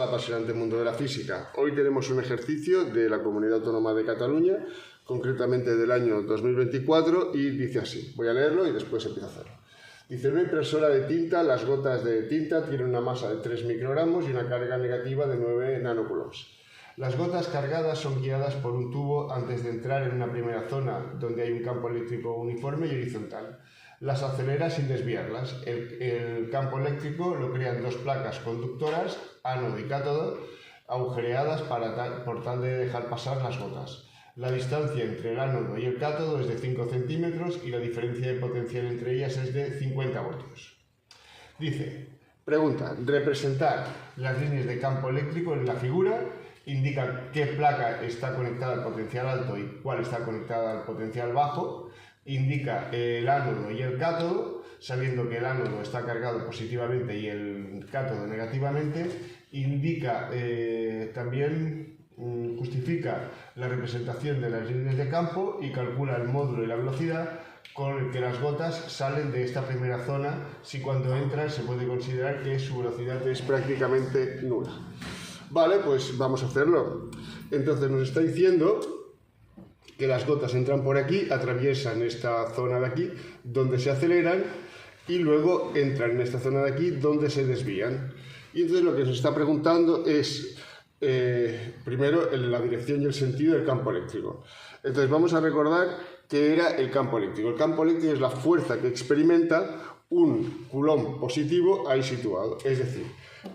Apasionante mundo de la física. Hoy tenemos un ejercicio de la Comunidad Autónoma de Cataluña, concretamente del año 2024, y dice así. Voy a leerlo y después empiezo a hacerlo. Dice: una impresora de tinta, las gotas de tinta tienen una masa de 3 microgramos y una carga negativa de 9 nanocoulombs. Las gotas cargadas son guiadas por un tubo antes de entrar en una primera zona donde hay un campo eléctrico uniforme y horizontal. Las acelera sin desviarlas. El campo eléctrico lo crean dos placas conductoras, ánodo y cátodo, agujereadas por tal de dejar pasar las gotas. La distancia entre el ánodo y el cátodo es de 5 centímetros y la diferencia de potencial entre ellas es de 50 voltios. Dice, pregunta, representar las líneas de campo eléctrico en la figura, indica qué placa está conectada al potencial alto y cuál está conectada al potencial bajo, indica el ánodo y el cátodo, sabiendo que el ánodo está cargado positivamente y el cátodo negativamente, indica también justifica la representación de las líneas de campo y calcula el módulo y la velocidad con el que las gotas salen de esta primera zona, si cuando entran se puede considerar que su velocidad es prácticamente nula. Vale, pues vamos a hacerlo. Entonces nos está diciendo que las gotas entran por aquí, atraviesan esta zona de aquí, donde se aceleran, y luego entran en esta zona de aquí, donde se desvían. Y entonces lo que nos está preguntando es, primero, la dirección y el sentido del campo eléctrico. Entonces vamos a recordar qué era el campo eléctrico. El campo eléctrico es la fuerza que experimenta un coulomb positivo ahí situado. Es decir,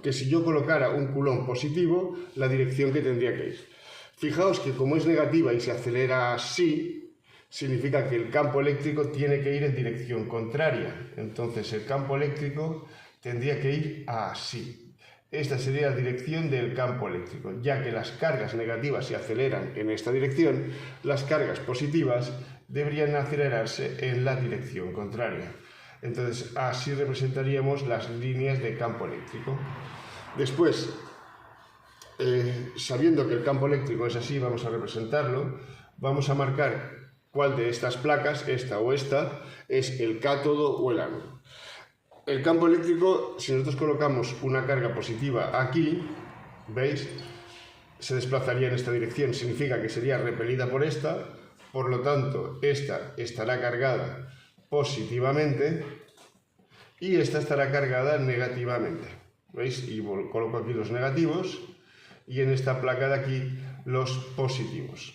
que si yo colocara un coulomb positivo, la dirección que tendría que ir. Fijaos que como es negativa y se acelera así, significa que el campo eléctrico tiene que ir en dirección contraria. Entonces el campo eléctrico tendría que ir así. Esta sería la dirección del campo eléctrico, ya que las cargas negativas se aceleran en esta dirección, las cargas positivas deberían acelerarse en la dirección contraria. Entonces así representaríamos las líneas de campo eléctrico. Después, sabiendo que el campo eléctrico es así, vamos a representarlo, vamos a marcar cuál de estas placas, esta o esta, es el cátodo o el ánodo. El campo eléctrico, si nosotros colocamos una carga positiva aquí, ¿veis? Se desplazaría en esta dirección, significa que sería repelida por esta, por lo tanto, esta estará cargada positivamente y esta estará cargada negativamente. ¿Veis? Y coloco aquí los negativos y en esta placa de aquí los positivos.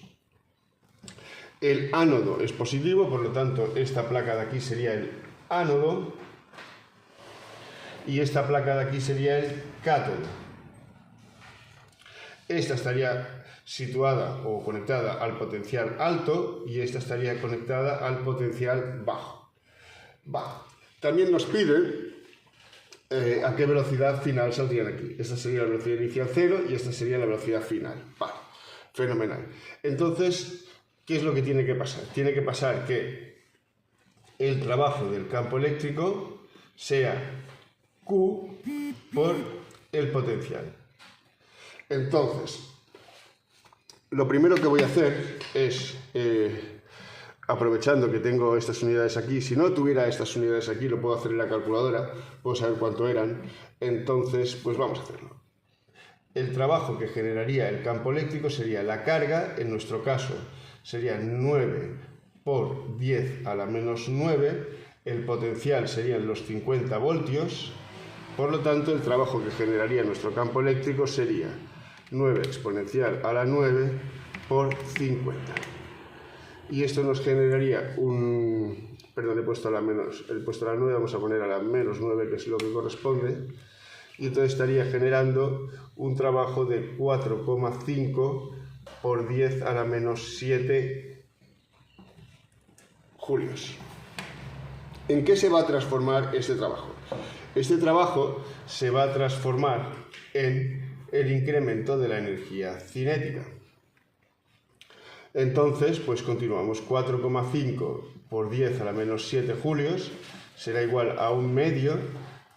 El ánodo es positivo, por lo tanto, esta placa de aquí sería el ánodo. Y esta placa de aquí sería el cátodo. Esta estaría situada o conectada al potencial alto y esta estaría conectada al potencial bajo. También nos pide a qué velocidad final saldrían aquí. Esta sería la velocidad inicial 0 y esta sería la velocidad final. Vale, fenomenal. Entonces, ¿qué es lo que tiene que pasar? Tiene que pasar que el trabajo del campo eléctrico sea Q por el potencial. Entonces, lo primero que voy a hacer es, aprovechando que tengo estas unidades aquí, si no tuviera estas unidades aquí, lo puedo hacer en la calculadora, puedo saber cuánto eran, entonces, pues vamos a hacerlo. El trabajo que generaría el campo eléctrico sería la carga, en nuestro caso sería 9 por 10 a la menos 9, el potencial serían los 50 voltios, por lo tanto el trabajo que generaría nuestro campo eléctrico sería 9 exponencial a la 9 por 50. Y esto nos generaría un... Perdón, he puesto a la 9, vamos a poner a la menos 9, que es lo que corresponde. Y entonces estaría generando un trabajo de 4,5 por 10 a la menos 7 julios. ¿En qué se va a transformar este trabajo? Este trabajo se va a transformar en el incremento de la energía cinética. Entonces, pues continuamos. 4,5 por 10 a la menos 7 julios será igual a un medio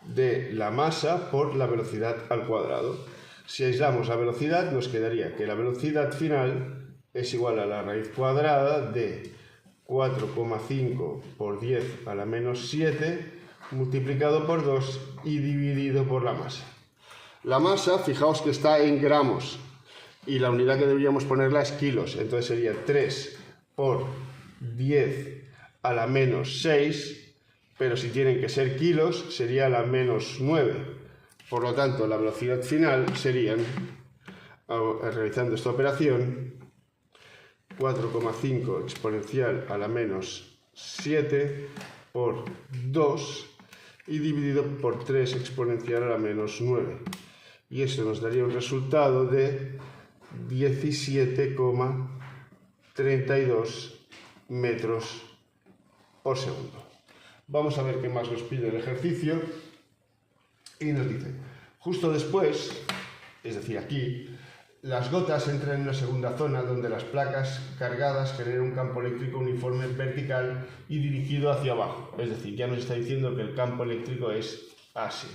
de la masa por la velocidad al cuadrado. Si aislamos la velocidad, nos quedaría que la velocidad final es igual a la raíz cuadrada de 4,5 por 10 a la menos 7 multiplicado por 2 y dividido por la masa. La masa, fijaos que está en gramos y la unidad que deberíamos ponerla es kilos, entonces sería 3 por 10 a la menos 6, pero si tienen que ser kilos sería a la menos 9. Por lo tanto, la velocidad final serían, realizando esta operación, 4,5 exponencial a la menos 7 por 2 y dividido por 3 exponencial a la menos 9. Y esto nos daría un resultado de 17,32 metros por segundo. Vamos a ver qué más nos pide el ejercicio. Y nos dice, justo después, es decir, aquí, las gotas entran en una segunda zona donde las placas cargadas generan un campo eléctrico uniforme vertical y dirigido hacia abajo. Es decir, ya nos está diciendo que el campo eléctrico es así.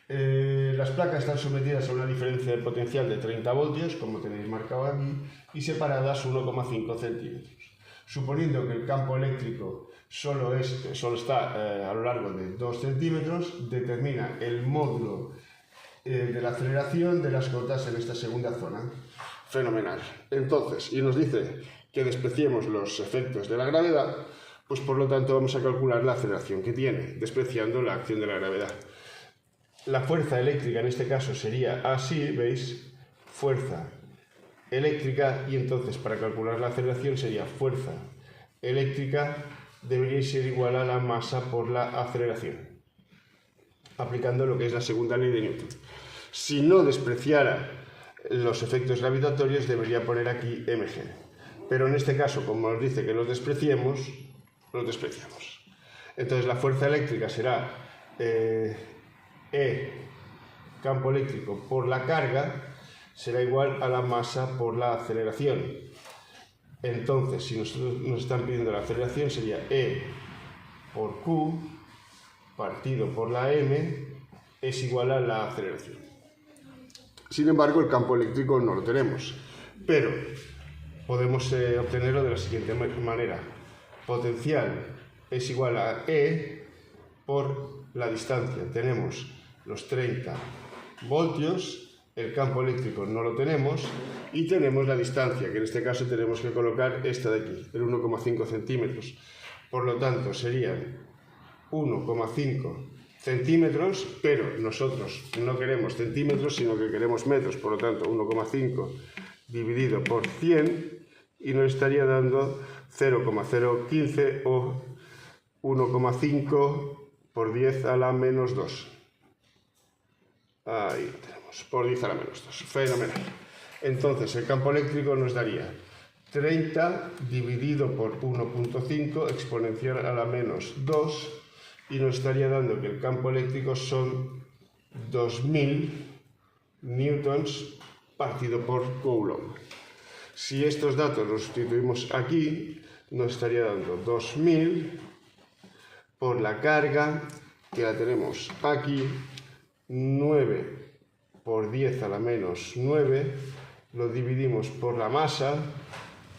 Las placas están sometidas a una diferencia de potencial de 30 voltios, como tenéis marcado aquí, y separadas 1,5 centímetros. Suponiendo que el campo eléctrico solo está a lo largo de 2 centímetros, determina el módulo de la aceleración de las gotas en esta segunda zona. Fenomenal. Entonces, y nos dice que despreciemos los efectos de la gravedad, pues por lo tanto vamos a calcular la aceleración que tiene, despreciando la acción de la gravedad. La fuerza eléctrica en este caso sería así, ¿veis? Fuerza eléctrica, y entonces para calcular la aceleración sería fuerza eléctrica debería ser igual a la masa por la aceleración, aplicando lo que es la segunda ley de Newton. Si no despreciara los efectos gravitatorios, debería poner aquí mg. Pero en este caso, como nos dice que los despreciemos, los despreciamos. Entonces la fuerza eléctrica será E campo eléctrico por la carga será igual a la masa por la aceleración. Entonces, si nos están pidiendo la aceleración, sería E por Q partido por la M es igual a la aceleración. Sin embargo, el campo eléctrico no lo tenemos, pero podemos obtenerlo de la siguiente manera. Potencial es igual a E por la distancia. Tenemos los 30 voltios, el campo eléctrico no lo tenemos y tenemos la distancia, que en este caso tenemos que colocar esta de aquí, el 1,5 centímetros. Por lo tanto, serían 1,5 centímetros, pero nosotros no queremos centímetros, sino que queremos metros. Por lo tanto, 1,5 dividido por 100 y nos estaría dando 0,015 o 1,5 por 10 a la menos 2. Ahí lo tenemos, por 10 a la menos 2. Fenomenal. Entonces, el campo eléctrico nos daría 30 dividido por 1,5 exponencial a la menos 2 y nos estaría dando que el campo eléctrico son 2000 newtons partido por coulomb. Si estos datos los sustituimos aquí, nos estaría dando 2000 por la carga, que la tenemos aquí, 9 por 10 a la menos 9, lo dividimos por la masa,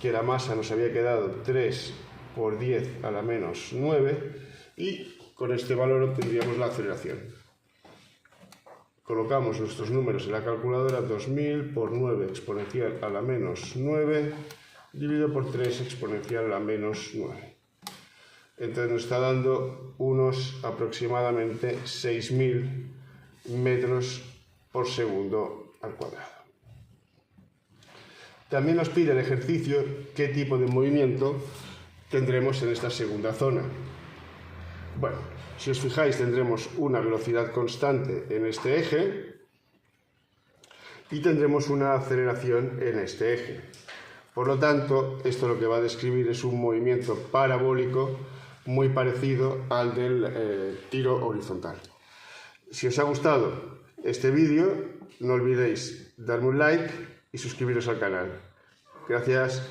que la masa nos había quedado 3 por 10 a la menos 9, y con este valor obtendríamos la aceleración. Colocamos nuestros números en la calculadora, 2000 por 9 exponencial a la menos 9, dividido por 3 exponencial a la menos 9. Entonces nos está dando unos aproximadamente 6000 metros por segundo al cuadrado. También nos pide el ejercicio qué tipo de movimiento tendremos en esta segunda zona. Bueno, si os fijáis, tendremos una velocidad constante en este eje y tendremos una aceleración en este eje. Por lo tanto, esto lo que va a describir es un movimiento parabólico muy parecido al del tiro horizontal. Si os ha gustado este vídeo, no olvidéis darme un like y suscribiros al canal. Gracias.